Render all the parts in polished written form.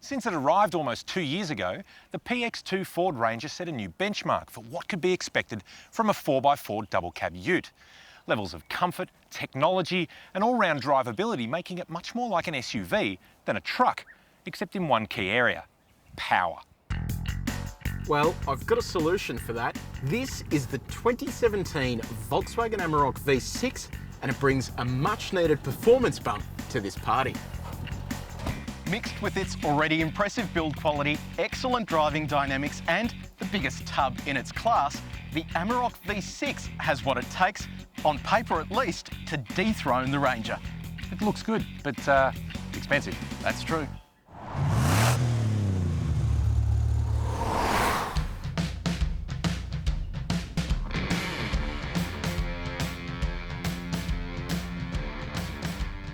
Since it arrived almost 2 years ago, the PX2 Ford Ranger set a new benchmark for what could be expected from a 4x4 double cab ute. Levels of comfort, technology and all-round drivability making it much more like an SUV than a truck, except in one key area: power. Well, I've got a solution for that. This is the 2017 Volkswagen Amarok V6 and it brings a much needed performance bump to this party. Mixed with its already impressive build quality, excellent driving dynamics and the biggest tub in its class, the Amarok V6 has what it takes, on paper at least, to dethrone the Ranger. It looks good, but expensive. That's true.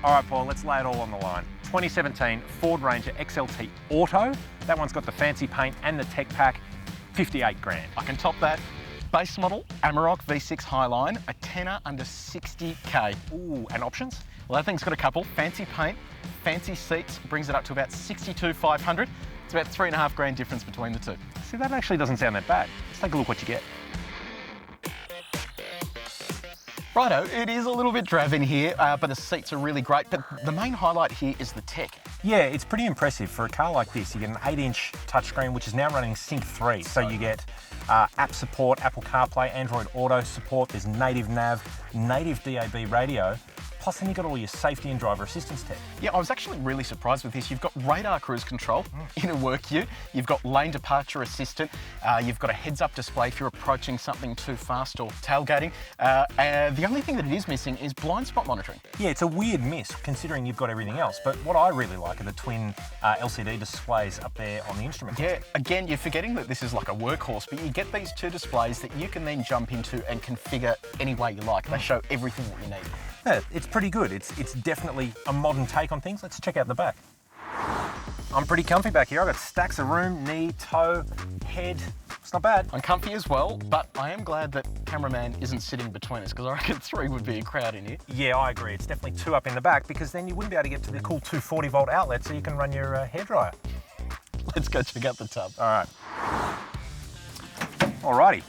All right, Paul, let's lay it all on the line. 2017 Ford Ranger XLT Auto. That one's got the fancy paint and the tech pack, 58 grand. I can top that. Base model Amarok V6 Highline, a tenner under 60k. Ooh, and options? Well, that thing's got a couple. Fancy paint, fancy seats, brings it up to about 62,500. It's about 3.5 grand difference between the two. See, that actually doesn't sound that bad. Let's take a look what you get. Righto, it is a little bit drab in here, but the seats are really great. But the main highlight here is the tech. Yeah, it's pretty impressive. For a car like this, you get an 8-inch touchscreen, which is now running Sync 3. So you get app support, Apple CarPlay, Android Auto support, there's native nav, native DAB radio, plus then you've got all your safety and driver assistance tech. Yeah, I was actually really surprised with this. You've got radar cruise control in a work ute, you've got lane departure assistant, you've got a heads-up display if you're approaching something too fast or tailgating. The only thing that it is missing is blind spot monitoring. Yeah, it's a weird miss considering you've got everything else, but what I really like are the twin LCD displays up there on the instrument cluster. Yeah, again, you're forgetting that this is like a workhorse, but you get these two displays that you can then jump into and configure any way you like. They show everything that you need. Yeah, it's pretty good. It's definitely a modern take on things. Let's check out the back. I'm pretty comfy back here. I've got stacks of room, knee, toe, head. It's not bad. I'm comfy as well, but I am glad that cameraman isn't sitting between us because I reckon 3 would be a crowd in here. Yeah, I agree. It's definitely 2 up in the back because then you wouldn't be able to get to the cool 240-volt outlet so you can run your hairdryer. Let's go check out the tub. All right. Alrighty.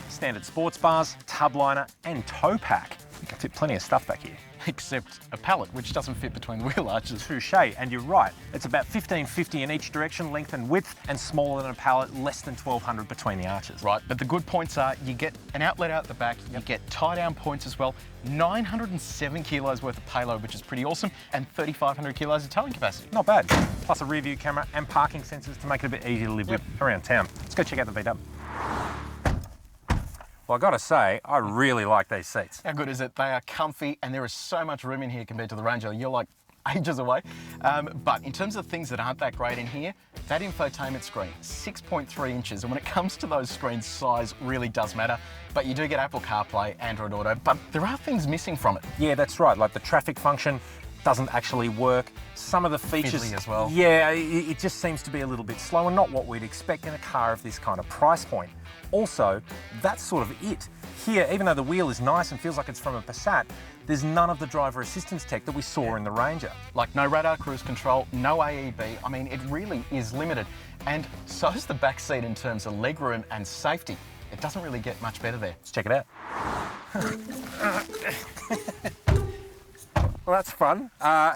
Standard sports bars, tub liner, and tow pack. You can fit plenty of stuff back here. Except a pallet, which doesn't fit between the wheel arches. Touche, and you're right. It's about 1550 in each direction, length and width, and smaller than a pallet, less than 1200 between the arches. Right, but the good points are you get an outlet out the back, you get tie-down points as well, 907 kilos worth of payload, which is pretty awesome, and 3,500 kilos of towing capacity. Not bad. Plus a rear view camera and parking sensors to make it a bit easier to live with around town. Let's go check out the VW. Well, I gotta say, I really like these seats. How good is it? They are comfy and there is so much room in here compared to the Ranger. You're like ages away. But in terms of things that aren't that great in here, that infotainment screen, 6.3 inches. And when it comes to those screens, size really does matter. But you do get Apple CarPlay, Android Auto, but there are things missing from it. Yeah, that's right. Like the traffic function doesn't actually work. Some of the features Fiddly as well. Yeah, it just seems to be a little bit slow and not what we'd expect in a car of this kind of price point. Also, that's sort of it. Here, even though the wheel is nice and feels like it's from a Passat, there's none of the driver assistance tech that we saw in the Ranger. Like no radar cruise control, no AEB. I mean, it really is limited. And so is the back seat in terms of legroom and safety. It doesn't really get much better there. Let's check it out. Well, that's fun.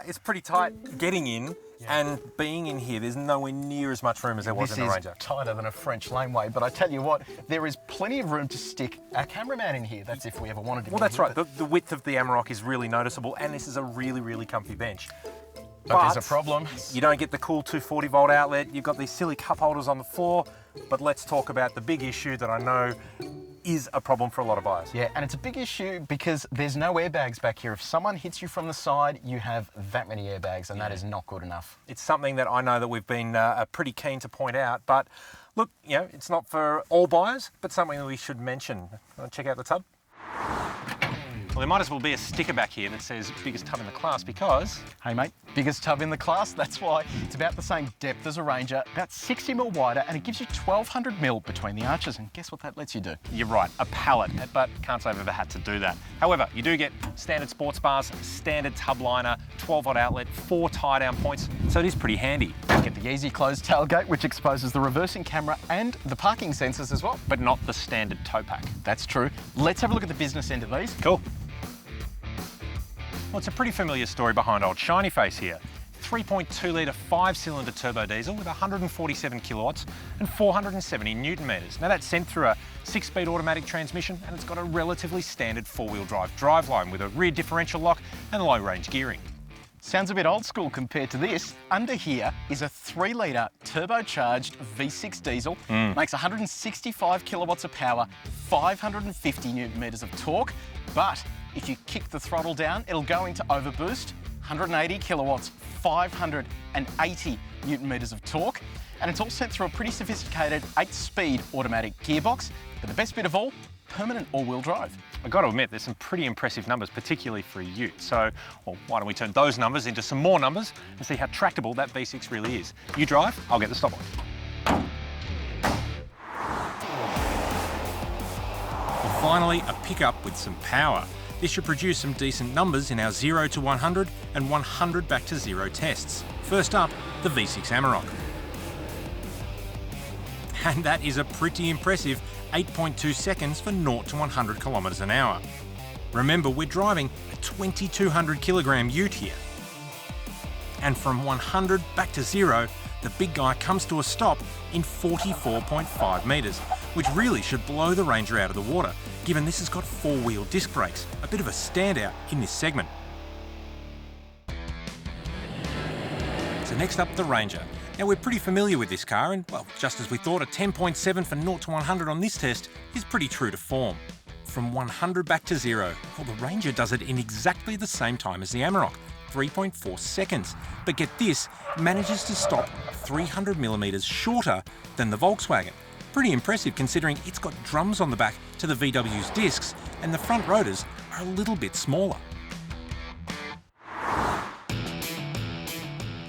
It's pretty tight getting in. And being in here, there's nowhere near as much room as there was in the Ranger. This is tighter than a French laneway, but I tell you what, there is plenty of room to stick a cameraman in here. That's if we ever wanted to. Well, that's right. The width of the Amarok is really noticeable, and this is a really, really comfy bench. But there's a problem. You don't get the cool 240-volt outlet. You've got these silly cup holders on the floor. But let's talk about the big issue that I know is a problem for a lot of buyers. Yeah, and it's a big issue because there's no airbags back here. If someone hits you from the side, you have that many airbags, and that is not good enough. It's something that I know that we've been pretty keen to point out, but look, you know, it's not for all buyers, but something that we should mention. Check out the tub. Well, there might as well be a sticker back here that says biggest tub in the class because... Hey mate, biggest tub in the class, that's why. It's about the same depth as a Ranger, about 60mm wider, and it gives you 1200mm between the arches, and guess what that lets you do? You're right, a pallet, but can't say I've ever had to do that. However, you do get standard sports bars, standard tub liner, 12-volt outlet, 4 tie-down points, so it is pretty handy. Get the easy close tailgate, which exposes the reversing camera and the parking sensors as well. But not the standard tow pack. That's true. Let's have a look at the business end of these. Cool. Well, it's a pretty familiar story behind old shiny face here. 3.2 litre 5-cylinder turbo diesel with 147 kilowatts and 470 newton metres. Now that's sent through a 6-speed automatic transmission, and it's got a relatively standard 4-wheel drive driveline with a rear differential lock and low range gearing. Sounds a bit old school compared to this. Under here is a 3-litre turbocharged V6 diesel. Makes 165 kilowatts of power, 550 newton metres of torque. But if you kick the throttle down, it'll go into overboost, 180 kilowatts, 580 newton metres of torque. And it's all sent through a pretty sophisticated 8-speed automatic gearbox. But the best bit of all, permanent all-wheel drive. I've got to admit, there's some pretty impressive numbers, particularly for a Ute. So, well, why don't we turn those numbers into some more numbers and see how tractable that V6 really is. You drive, I'll get the stopwatch. Well, finally, a pickup with some power. This should produce some decent numbers in our 0 to 100 and 100 back to 0 tests. First up, the V6 Amarok. And that is a pretty impressive 8.2 seconds for 0 to 100 kilometres an hour. Remember, we're driving a 2200 kilogram Ute here. And from 100 back to 0, the big guy comes to a stop in 44.5 metres, which really should blow the Ranger out of the water, given this has got 4-wheel disc brakes, a bit of a standout in this segment. So next up, the Ranger. Now, we're pretty familiar with this car, and, well, just as we thought, a 10.7 for 0 to 100 on this test is pretty true to form. From 100 back to 0, well, the Ranger does it in exactly the same time as the Amarok, 3.4 seconds. But get this, manages to stop 300mm shorter than the Volkswagen. Pretty impressive considering it's got drums on the back to the VW's discs, and the front rotors are a little bit smaller.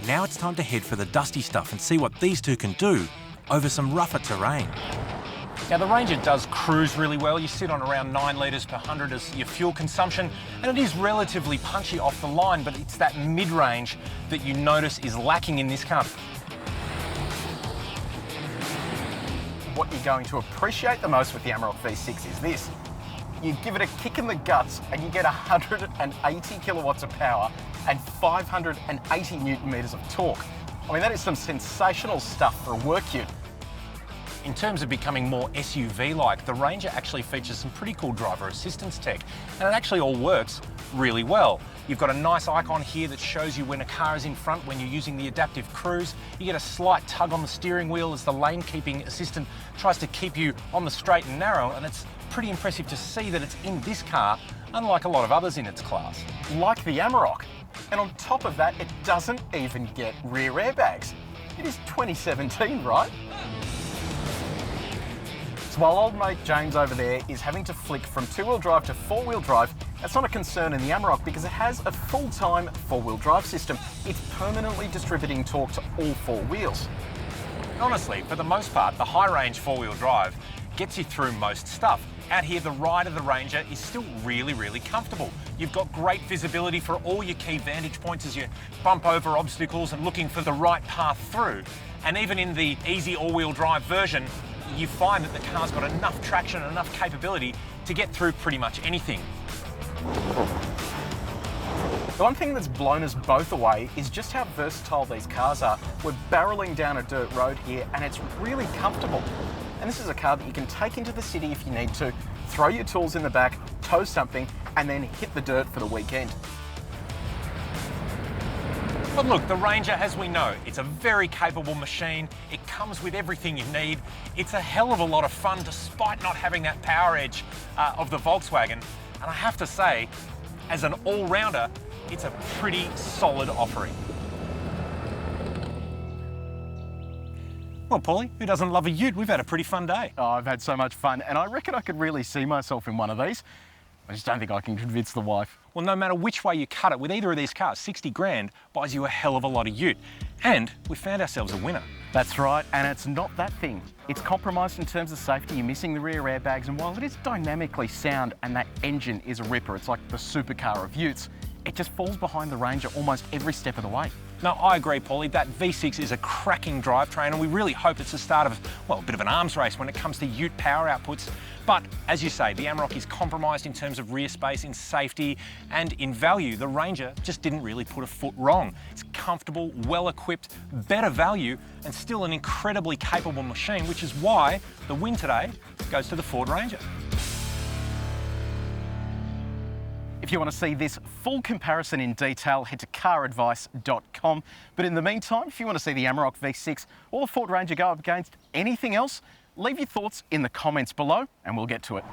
Now it's time to head for the dusty stuff and see what these two can do over some rougher terrain. Now, the Ranger does cruise really well. You sit on around 9 litres per 100 as your fuel consumption, and it is relatively punchy off the line, but it's that mid-range that you notice is lacking in this car. What you're going to appreciate the most with the Amarok V6 is this. You give it a kick in the guts and you get 180 kilowatts of power and 580 newton metres of torque. I mean, that is some sensational stuff for a work ute. In terms of becoming more SUV-like, the Ranger actually features some pretty cool driver assistance tech, and it actually all works really well. You've got a nice icon here that shows you when a car is in front when you're using the adaptive cruise. You get a slight tug on the steering wheel as the lane keeping assistant tries to keep you on the straight and narrow, and it's pretty impressive to see that it's in this car, unlike a lot of others in its class. Like the Amarok. And on top of that, it doesn't even get rear airbags. It is 2017, right? So while old mate James over there is having to flick from 2-wheel drive to 4-wheel drive, that's not a concern in the Amarok because it has a full-time 4-wheel drive system. It's permanently distributing torque to all 4 wheels. Honestly, for the most part, the high-range 4-wheel drive gets you through most stuff. Out here, the ride of the Ranger is still really, really comfortable. You've got great visibility for all your key vantage points as you bump over obstacles and looking for the right path through. And even in the easy all-wheel drive version, you find that the car's got enough traction and enough capability to get through pretty much anything. The one thing that's blown us both away is just how versatile these cars are. We're barreling down a dirt road here and it's really comfortable. And this is a car that you can take into the city if you need to, throw your tools in the back, tow something, and then hit the dirt for the weekend. But look, the Ranger, as we know, it's a very capable machine. It comes with everything you need. It's a hell of a lot of fun despite not having that power edge of the Volkswagen. And I have to say, as an all-rounder, it's a pretty solid offering. Well, Paulie, who doesn't love a ute? We've had a pretty fun day. Oh, I've had so much fun, and I reckon I could really see myself in one of these. I just don't think I can convince the wife. Well, no matter which way you cut it, with either of these cars, 60 grand buys you a hell of a lot of ute. And we found ourselves a winner. That's right, and it's not that thing. It's compromised in terms of safety, you're missing the rear airbags, and while it is dynamically sound and that engine is a ripper, it's like the supercar of utes, it just falls behind the Ranger almost every step of the way. No, I agree, Paulie. That V6 is a cracking drivetrain, and we really hope it's the start of, well, a bit of an arms race when it comes to ute power outputs. But, as you say, the Amarok is compromised in terms of rear space, in safety, and in value. The Ranger just didn't really put a foot wrong. It's comfortable, well-equipped, better value, and still an incredibly capable machine, which is why the win today goes to the Ford Ranger. If you want to see this full comparison in detail, head to CarAdvice.com. But in the meantime, if you want to see the Amarok V6 or the Ford Ranger go up against anything else, leave your thoughts in the comments below and we'll get to it.